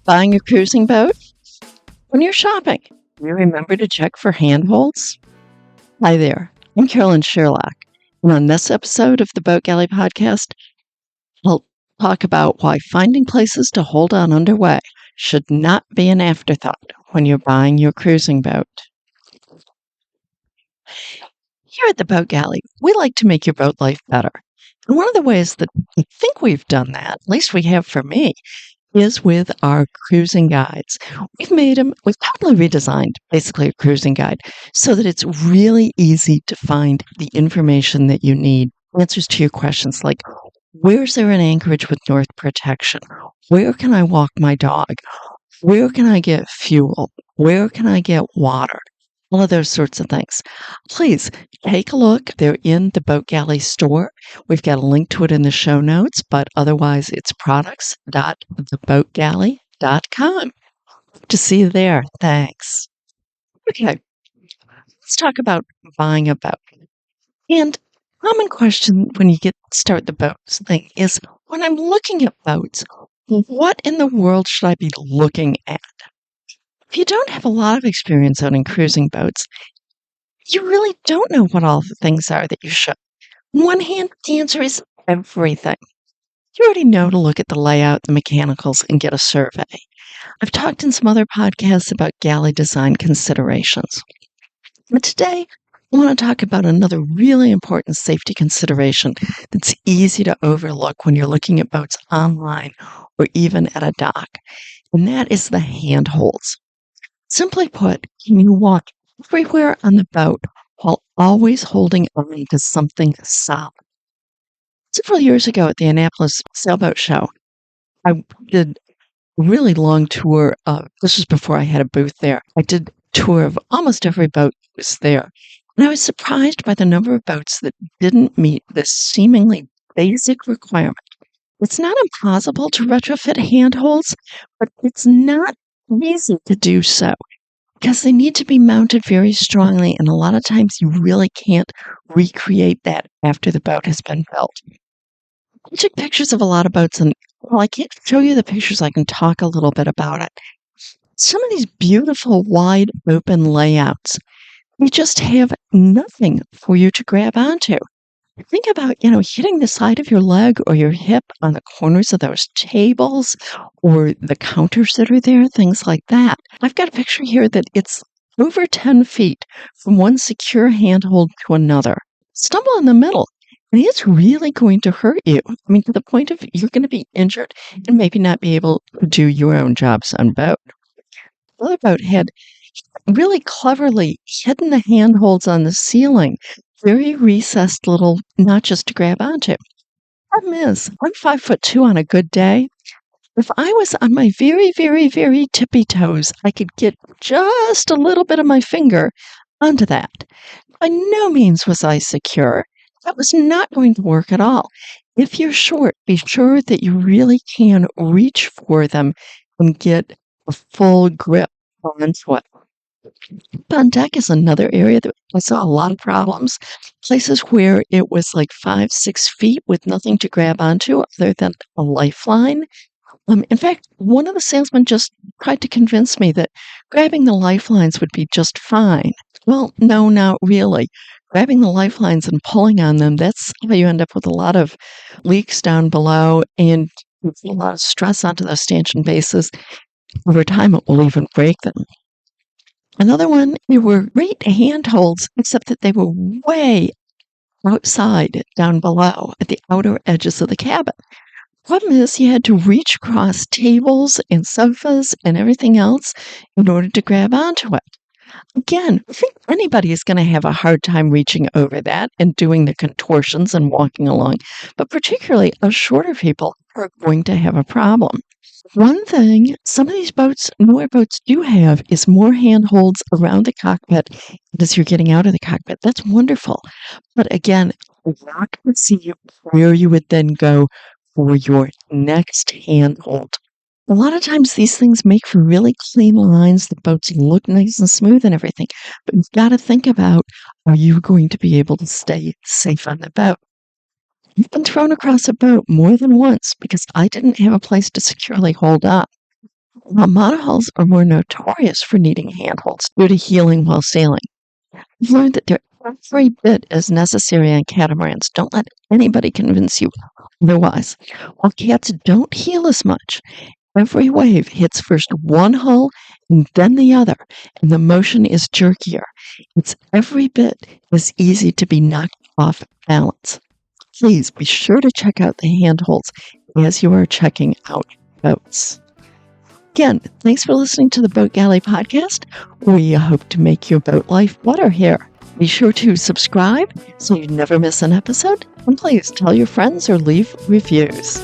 Buying a cruising boat? When you're shopping, do you remember to check for handholds? Hi there, I'm Carolyn Sherlock, and on this episode of the Boat Galley podcast, I'll talk about why finding places to hold on underway should not be an afterthought when you're buying your cruising boat. Here at the Boat Galley, we like to make your boat life better. And one of the ways that I think we've done that, at least we have for me, is with our cruising guides. We've totally redesigned basically a cruising guide so that it's really easy to find the information that you need, answers to your questions like, where's there an anchorage with north protection? Where can I walk my dog? Where can I get fuel? Where can I get water? All of those sorts of things. Please take a look. They're in the Boat Galley store. We've got a link to it in the show notes, but otherwise it's products.theboatgalley.com. To see you there. Thanks. Okay, let's talk about buying a boat. And common question when you start the boats thing is, when I'm looking at boats, what in the world should I be looking at? If you don't have a lot of experience owning cruising boats, you really don't know what all the things are that you should. On one hand, the answer is everything. You already know to look at the layout, the mechanicals, and get a survey. I've talked in some other podcasts about galley design considerations. But today, I want to talk about another really important safety consideration that's easy to overlook when you're looking at boats online or even at a dock, and that is the handholds. Simply put, can you walk everywhere on the boat while always holding on to something solid? Several years ago at the Annapolis Sailboat Show, I did a really long tour this was before I had a booth there. I did a tour of almost every boat that was there. And I was surprised by the number of boats that didn't meet this seemingly basic requirement. It's not impossible to retrofit handholds, but it's not easy to do so because they need to be mounted very strongly, and a lot of times you really can't recreate that after the boat has been built. I took pictures of a lot of boats, and while I can't show you the pictures, I can talk a little bit about it. Some of these beautiful, wide open layouts, they just have nothing for you to grab onto. Think about, hitting the side of your leg or your hip on the corners of those tables or the counters that are there, things like that. I've got a picture here that it's over 10 feet from one secure handhold to another. Stumble in the middle, and it's really going to hurt you. I mean, to the point of you're going to be injured and maybe not be able to do your own jobs on boat. Another boat had really cleverly hidden the handholds on the ceiling, very recessed little notches to grab onto. Problem is, I'm 5'2" on a good day. If I was on my very, very, very tippy toes, I could get just a little bit of my finger onto that. By no means was I secure. That was not going to work at all. If you're short, be sure that you really can reach for them and get a full grip onto it. On deck is another area that I saw a lot of problems. Places where it was like 5-6 feet with nothing to grab onto other than a lifeline. In fact, one of the salesmen just tried to convince me that grabbing the lifelines would be just fine. Well, no, not really. Grabbing the lifelines and pulling on them, that's how you end up with a lot of leaks down below and a lot of stress onto those stanchion bases. Over time, it will even break them. Another one, they were great handholds, except that they were way outside down below at the outer edges of the cabin. Problem is, you had to reach across tables and sofas and everything else in order to grab onto it. Again, I think anybody is going to have a hard time reaching over that and doing the contortions and walking along, but particularly us shorter people are going to have a problem. One thing some of these newer boats do have is more handholds around the cockpit as you're getting out of the cockpit. That's wonderful. But again, we're not going to see where you would then go for your next handhold. A lot of times these things make for really clean lines. The boats look nice and smooth and everything. But you've got to think about, are you going to be able to stay safe on the boat? I've been thrown across a boat more than once because I didn't have a place to securely hold up. While monohulls are more notorious for needing handholds due to heeling while sailing, I've learned that they're every bit as necessary on catamarans. Don't let anybody convince you otherwise. While cats don't heel as much, every wave hits first one hull and then the other, and the motion is jerkier. It's every bit as easy to be knocked off balance. Please be sure to check out the handholds as you are checking out boats. Again, thanks for listening to the Boat Galley podcast. We hope to make your boat life better here. Be sure to subscribe so you never miss an episode, and please tell your friends or leave reviews.